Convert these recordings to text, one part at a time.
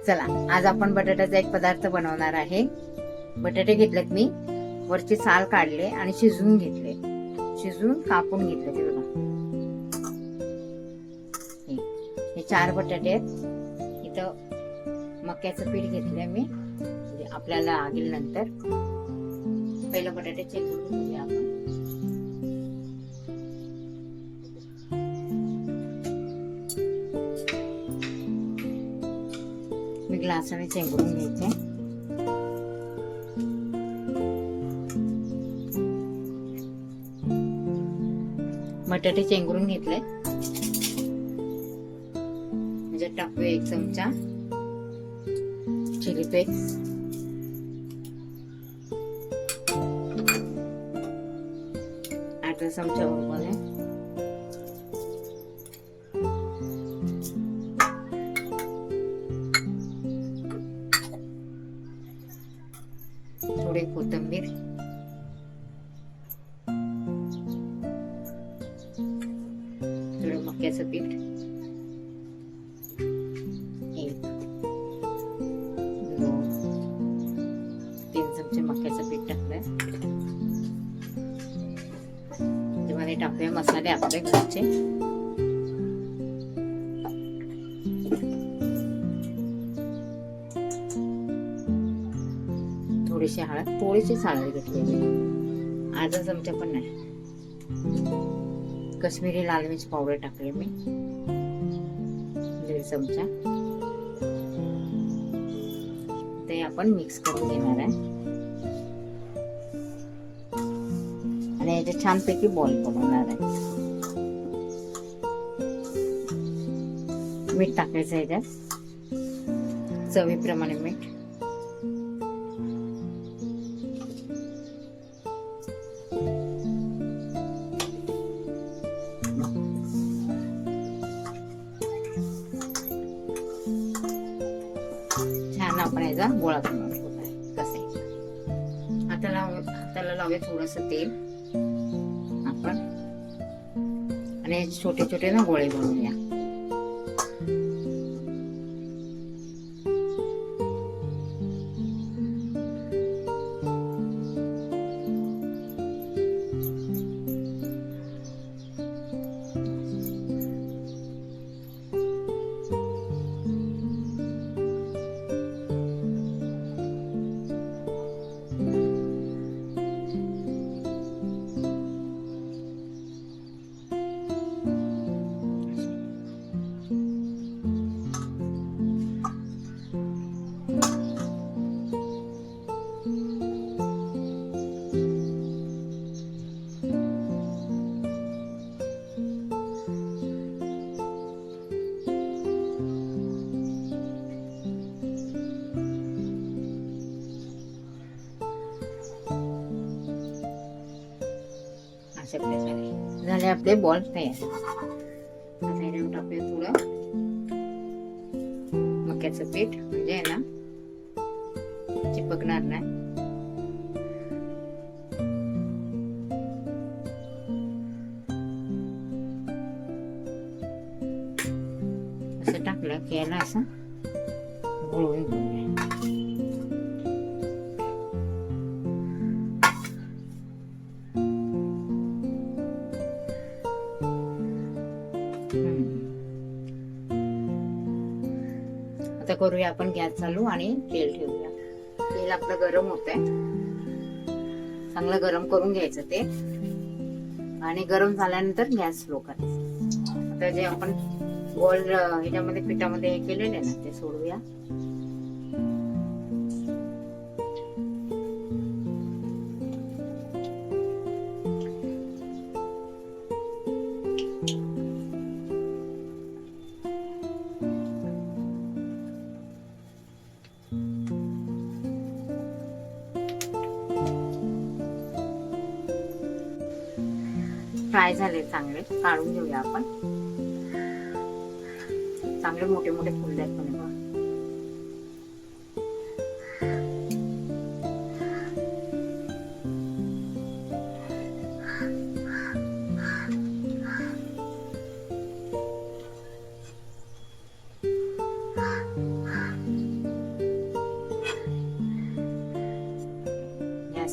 चला, आज आपण बटाट्याचा एक पदार्थ बनवणार आहे. बटाटे घेतलेत मी, वरची साल काढले आणि शिजवून घेतले, शिजवून कापून घेतले. ते बघा, हे 4 बटाटे आहेत. इथं मक्याचं पीठ घेतलंय मी, म्हणजे आपल्याला लागेल नंतर. पहिलं बटाटे चेकून घेऊया आपण. मी ग्लासाने चेंगरून घ्यायचे. बटाटे चेंगरून घेतले. म्हणजे टाकूया 1 चमचा चिली फ्लेक्स, अर्धा चमचा उरवणे, थोडे कोथिंबीर, थोडं मक्याचं पीठ, 1, 2, 3 चमचे मक्याचं पीठ टाकलंय. त्यामध्ये टाकूया मसाले आपले घरचे. थोडीशी हळद, थोडीशीच हळद घेतलेली, अर्धा चमचा पण नाही. काश्मीरी लाल मिर्च पावडर टाकली मी, 1.5 चमचा. ते आपण मिक्स करून घेणार आहे आणि याचे छानपैकी बॉल बनवणार आहे. मीठ टाकायचं याच्यात, चवीप्रमाणे मीठ. छान आपण याचा गोळा बनवणार कसे. हाताला लावूया थोडस तेल आपण, आणि छोटे छोटे ना गोळे बनवूया. अशा प्रकारे झाले आपले बॉल तयार. आता टाकूया थोडं मक्याचं पीठ, म्हणजे आहे ना चिपकणार नाही. असं टाकलं की याला असं गोळून घेऊया. आता करूया आपण गॅस चालू आणि तेल ठेवूया. तेल आपलं गरम होत आहे, चांगलं गरम करून घ्यायचं ते, आणि गरम झाल्यानंतर गॅस स्लो करायचा. आता जे आपण बॉल ह्याच्यामध्ये पिठामध्ये हे केलेले ना ते सोडूया. फ्राय झाले चांगले, काढून घेऊया आपण. चांगले मोठे मोठे फुलले आहेत पण.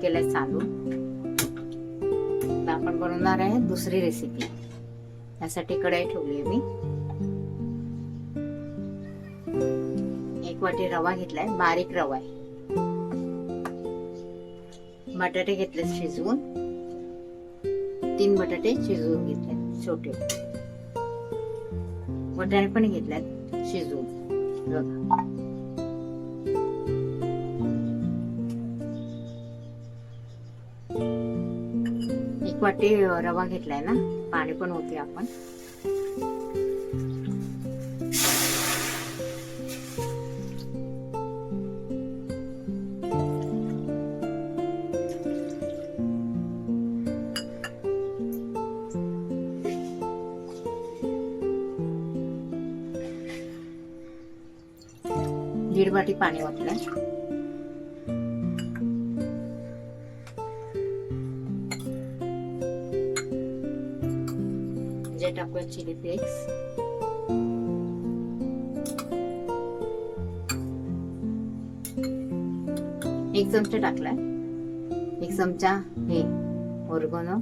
केलंय चालू. आता आपण बनवणार आहे दुसरी रेसिपी. यासाठी कढई ठेवली मी. 1 वाटी रवा घेतलाय, बारीक रवा आहे. बटाटे घेतले शिजवून, 3 बटाटे शिजवून घेतले छोटे. वाटाणे पण घेतल्यात शिजवून. बघा, 1 वाटी रवा घेतलाय ना. पाणी पण होते आपण. दीड वाटी पाणी ओतलंय. जे टाकूया चिली फ्लेक्स. एक चमचा टाकलाय. 1 चमचा हे ओरिगॅनो.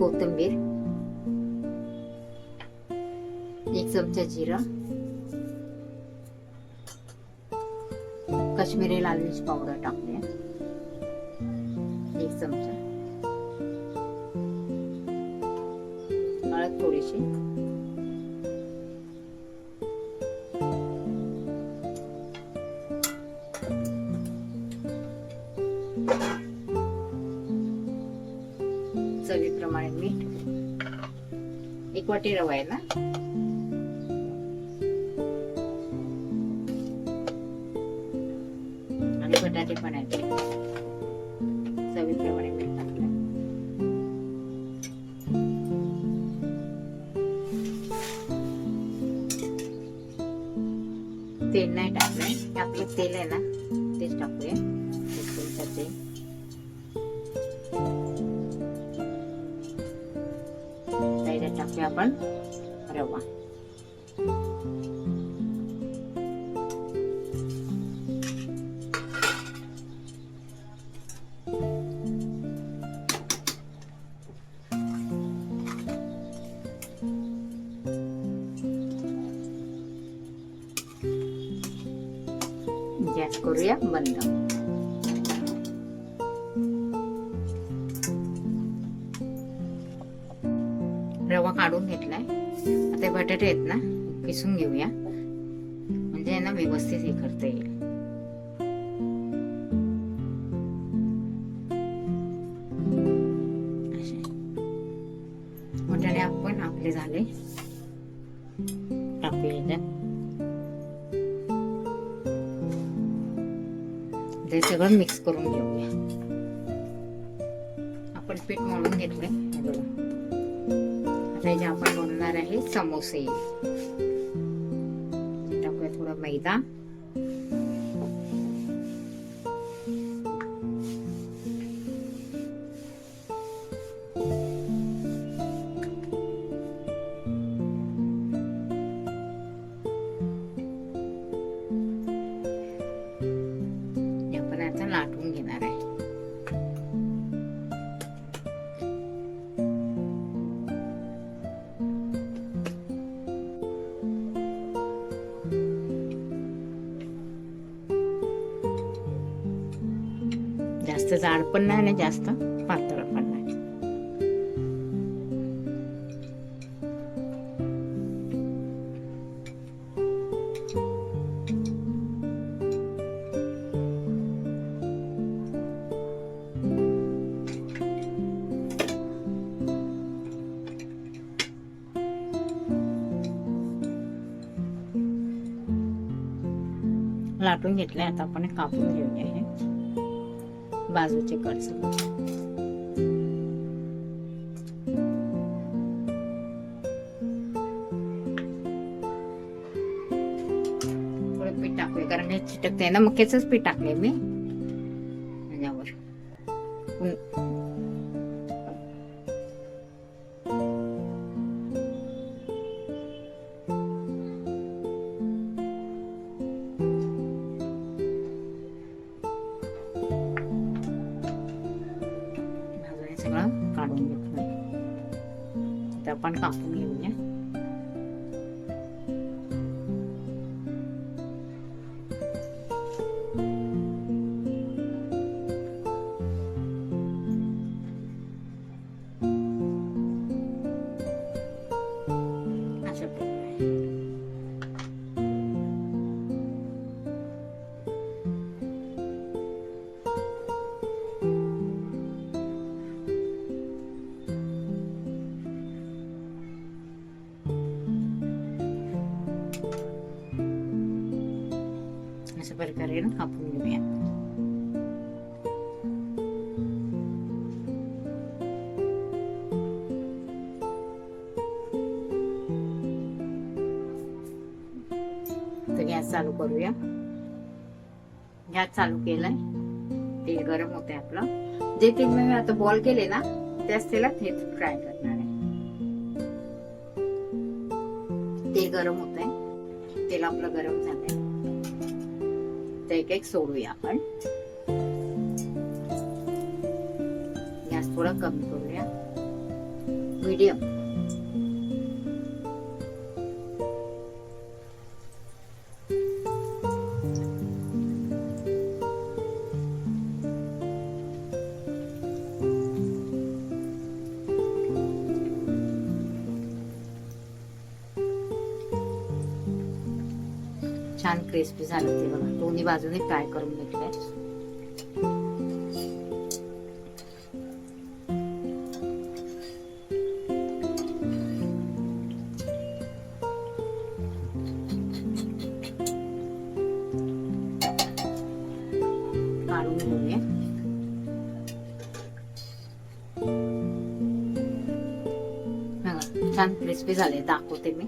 कोथिंबीर. 1 चमचा जिरा. काश्मीरी लाल मिर्च पावडर टाकूया 1 चमचा. हळद थोडीशी. चवीप्रमाणे मीठ. 1 वाटी रवा आहे ना. आणि बटाटे पण आहेत. चवीप्रमाणे मीठ टाकलं. तेल नाही टाकलंय. आपलं तेल आहे ना तेच टाकूया. 1 चमचा तेल. टाकूया आपण रवा. गॅस करूया बंद. रवा काढून घेतलाय. आता बटाटे आहेत ना किसून घेऊया, म्हणजे ना व्यवस्थित हे करता येईल. बटाटे आपण आपले झाले. टाकूया. ते सगळं मिक्स करून घेऊया. आपण पीठ मळून घेतलंय. आता जे आपण बनवणार आहे समोसे. टाकूया थोडा मैदा. आपण आता लाटून घेणार आहे. जास्त जाड पण नाही आणि जास्त पातळ पण नाही. लाटून घेतले. आता आपण कापून घेऊया हे बाजूचे कट सगळे. थोडं पीठ टाकूया कारण हे चिटकते ना. मक्याचंच पीठ टाकले मी यावर. आता आपण कापून घेऊया. अशा प्रकारे अशा प्रकारे ना कापून घेऊया. तर गॅस चालू करूया. गॅस चालू केलाय. तेल गरम होते आपलं. जे तेल मी आता बॉल केले ना त्याच तेलात हे फ्राय करणार आहे. तेल गरम होत आहे. तेल आपलं गरम झालंय. तर एक एक सोडूया आपण. गॅस थोडा कमी करूया. मीडियम. छान क्रिस्पी झालं ते बघा. दोन्ही बाजूने फ्राय करून घेतलंय. काढून घेऊया. छान क्रिस्पी झाले. दाखवते मी.